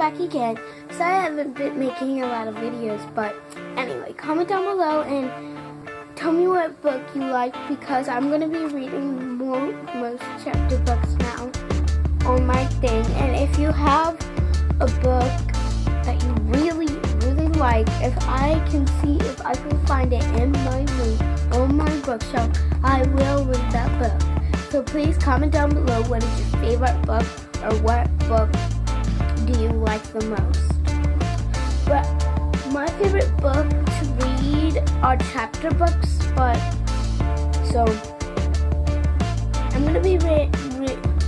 back again. So I haven't been making a lot of videos, but anyway, comment down below and tell me what book you like, because I'm going to be reading most chapter books now on my thing. And if you have a book that you really like, if I can find it in my room on my bookshelf, I will read that book. So please comment down below what is your favorite book, or what book do you like the most. But my favorite book to read are chapter books, so I'm going to be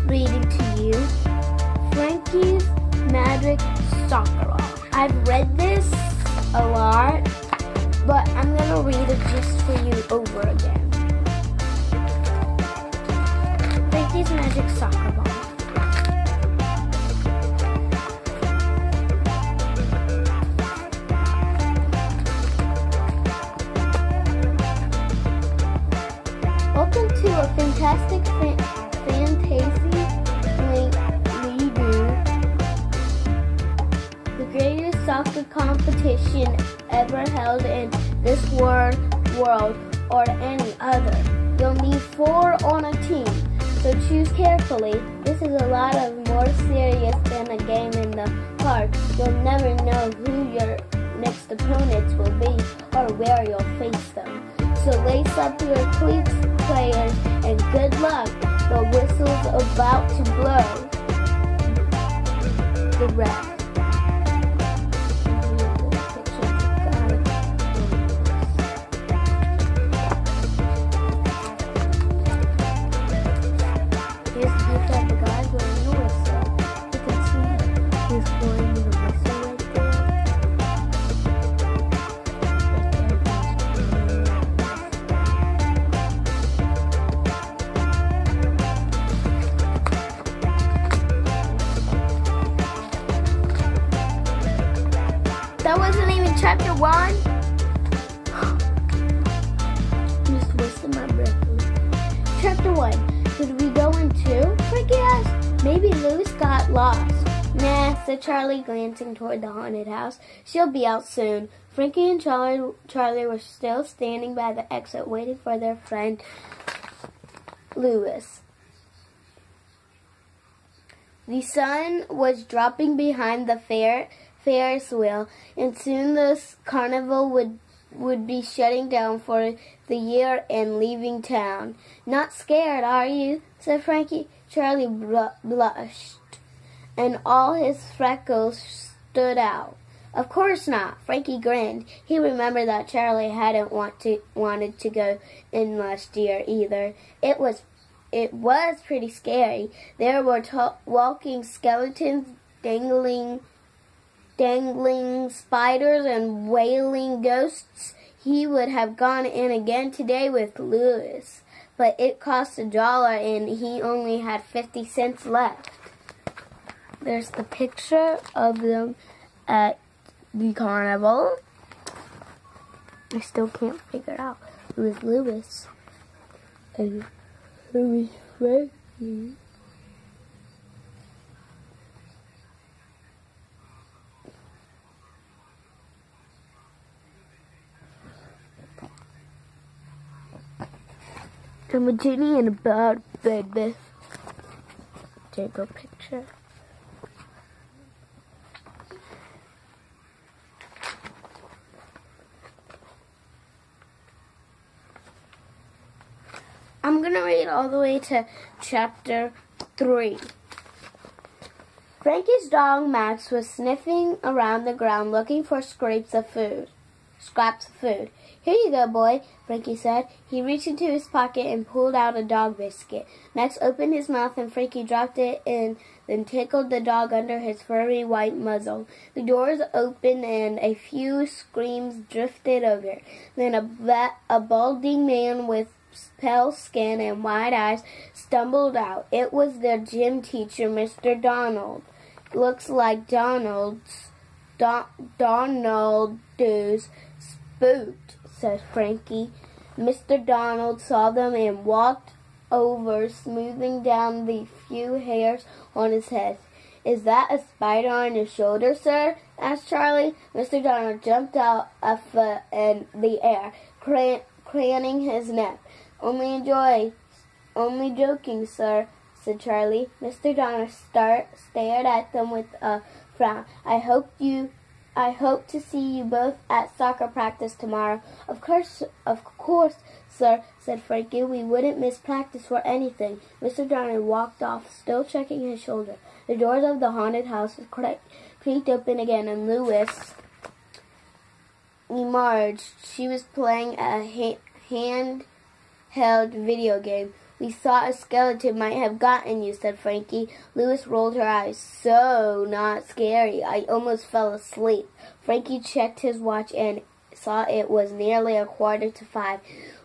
reading to you Frankie's Magic Soccer Ball. I've read this a lot, but I'm going to read it just for you over again. Frankie's Magic Soccer Ball. Welcome to a fantastic fantasy redo, the greatest soccer competition ever held in this world or any other. You'll need 4 on a team, so choose carefully. This is a lot more serious than a game in the park. You'll never know who your next opponents will be or where you'll face them. So lace up your cleats, players, and good luck. The whistle's about to blow. The ref. Here's the picture of the guy blowing the whistle. You can see he's blowing the whistle right there. That wasn't even chapter 1. Just wasting my breath. Chapter 1. Did we go in 2? Frankie asked. Maybe Louis got lost. Nah, said Charlie, glancing toward the haunted house. She'll be out soon. Frankie and Charlie were still standing by the exit, waiting for their friend Louis. The sun was dropping behind the Ferris wheel, and soon the carnival would be shutting down for the year and leaving town. Not scared, are you? Said Frankie. Charlie blushed, and all his freckles stood out. Of course not. Frankie grinned. He remembered that Charlie hadn't wanted to go in last year either. It was pretty scary. There were walking skeletons, dangling spiders, and wailing ghosts. He would have gone in again today with Louis, but it cost $1 and he only had 50 cents left. There's the picture of them at the carnival. I still can't figure out who is Louis and who is Frankie. I'm a genie and a bird, baby. Take a picture. I'm going to read all the way to chapter 3. Frankie's dog Max was sniffing around the ground looking for scraps of food. Here you go, boy, Frankie said. He reached into his pocket and pulled out a dog biscuit. Max opened his mouth and Frankie dropped it in, then tickled the dog under his furry white muzzle. The doors opened and a few screams drifted over. Then a balding man with pale skin and wide eyes stumbled out. It was their gym teacher, Mr. Donald. Looks like Donald's spooked, said Frankie. Mr. Donald saw them and walked over, smoothing down the few hairs on his head. Is that a spider on your shoulder, sir? Asked Charlie. Mr. Donner jumped out a foot in the air, craning his neck. Only joking, sir, said Charlie. Mr. Donner stared at them with a frown. I hope to see you both at soccer practice tomorrow. Of course, sir, said Frankie. We wouldn't miss practice for anything. Mr. Donner walked off, still checking his shoulder. The doors of the haunted house creaked open again, and Louis emerged. She was playing a handheld video game. We thought a skeleton might have gotten you, said Frankie. Louis rolled her eyes. So not scary. I almost fell asleep. Frankie checked his watch and saw it was nearly 4:45.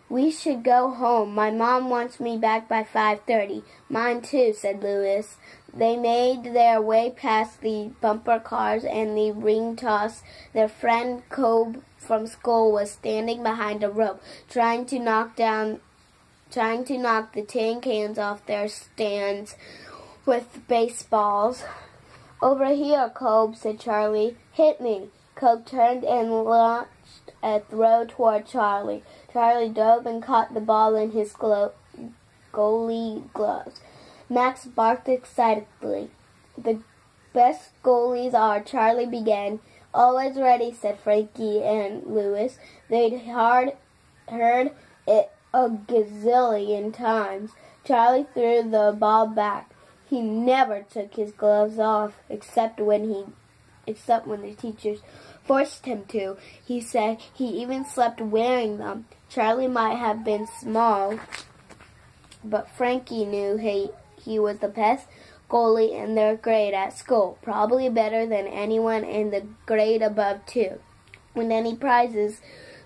We should go home. My mom wants me back by 5:30. Mine too, said Louis. They made their way past the bumper cars and the ring toss. Their friend Cobb from school was standing behind a rope, trying to knock the tin cans off their stands with baseballs. Over here, Cobb, said Charlie. Hit me. Cobb turned and launched a throw toward Charlie. Charlie dove and caught the ball in his goalie gloves. Max barked excitedly. The best goalies are, Charlie began. Always ready, said Frankie and Louis. They'd heard it a gazillion times. Charlie threw the ball back. He never took his gloves off, except when the teachers forced him to. He said he even slept wearing them. Charlie might have been small, but Frankie knew he was the best goalie in their grade at school, probably better than anyone in the grade above too. Win any prizes,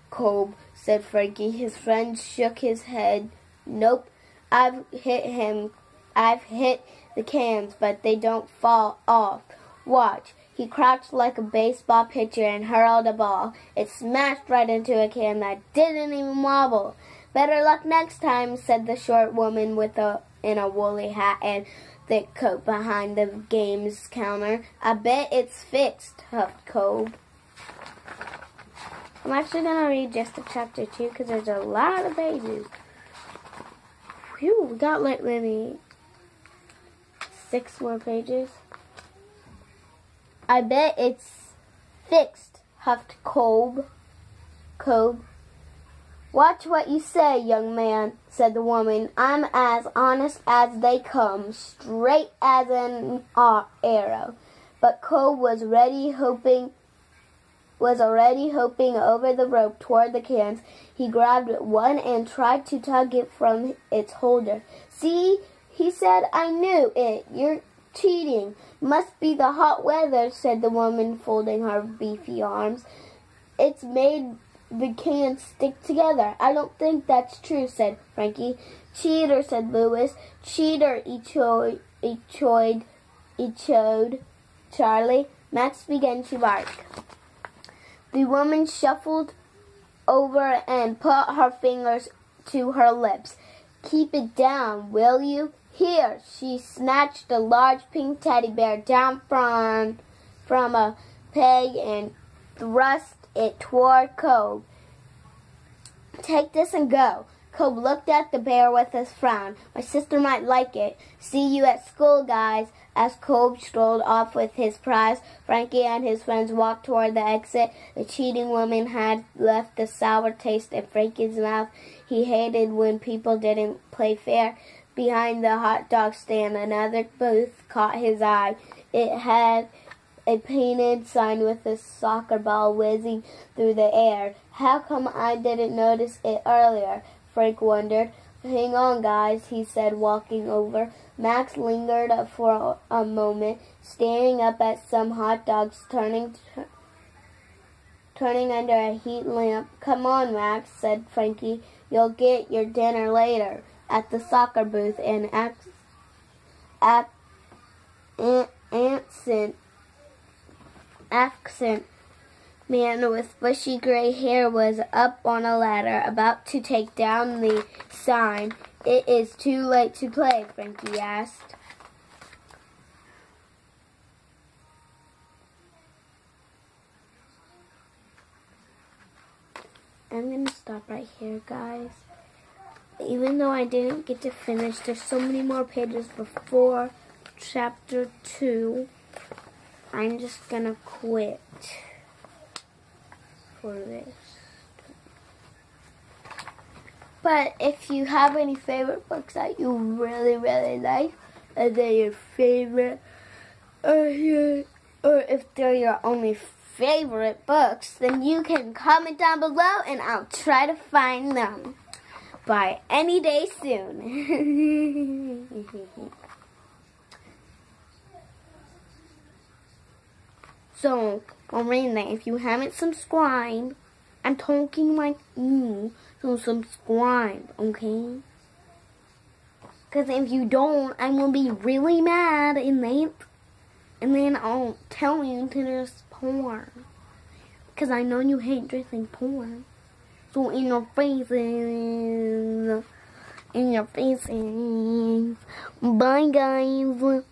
Cobb, said Frankie. His friend shook his head. Nope, I've hit the cans, but they don't fall off. Watch. He crouched like a baseball pitcher and hurled a ball. It smashed right into a can that didn't even wobble. Better luck next time, said the short woman in a woolly hat and thick coat behind the games counter. I bet it's fixed, huffed Cobb. I'm actually going to read just chapter 2 because there's a lot of pages. Phew, we got like maybe 6 more pages. I bet it's fixed, huffed Cobb. Watch what you say, young man, said the woman. I'm as honest as they come, straight as an arrow. But Cobb was already hopping over the rope toward the cans. He grabbed one and tried to tug it from its holder. See, he said, I knew it. You're cheating. Must be the hot weather, said the woman, folding her beefy arms. It's made the cans stick together. I don't think that's true, said Frankie. Cheater, said Louis. Cheater, echoed Charlie. Max began to bark. The woman shuffled over and put her fingers to her lips. Keep it down, will you? Here, she snatched a large pink teddy bear down from a peg and thrust it toward Cobb. Take this and go. Cobb looked at the bear with a frown. My sister might like it. See you at school, guys. As Cobb strolled off with his prize, Frankie and his friends walked toward the exit. The cheating woman had left a sour taste in Frankie's mouth. He hated when people didn't play fair. Behind the hot dog stand, another booth caught his eye. It had a painted sign with a soccer ball whizzing through the air. How come I didn't notice it earlier? Frank wondered. Hang on, guys, he said, walking over. Max lingered for a moment, staring up at some hot dogs turning under a heat lamp. Come on, Max, said Frankie. You'll get your dinner later. At the soccer booth, an accent man with bushy gray hair was up on a ladder, about to take down the sign. It is too late to play, Frankie asked. I'm going to stop right here, guys. Even though I didn't get to finish, there's so many more pages before chapter 2. I'm just going to quit for this. But if you have any favorite books that you really, really like, and they're your favorite, or if they're your only favorite books, then you can comment down below and I'll try to find them by any day soon. So, remember, if you haven't subscribed, I'm talking like you, so subscribe, okay? Because if you don't, I'm going to be really mad and then I'll tell you to dress porn. Because I know you hate dressing porn. So in your faces. Bye guys.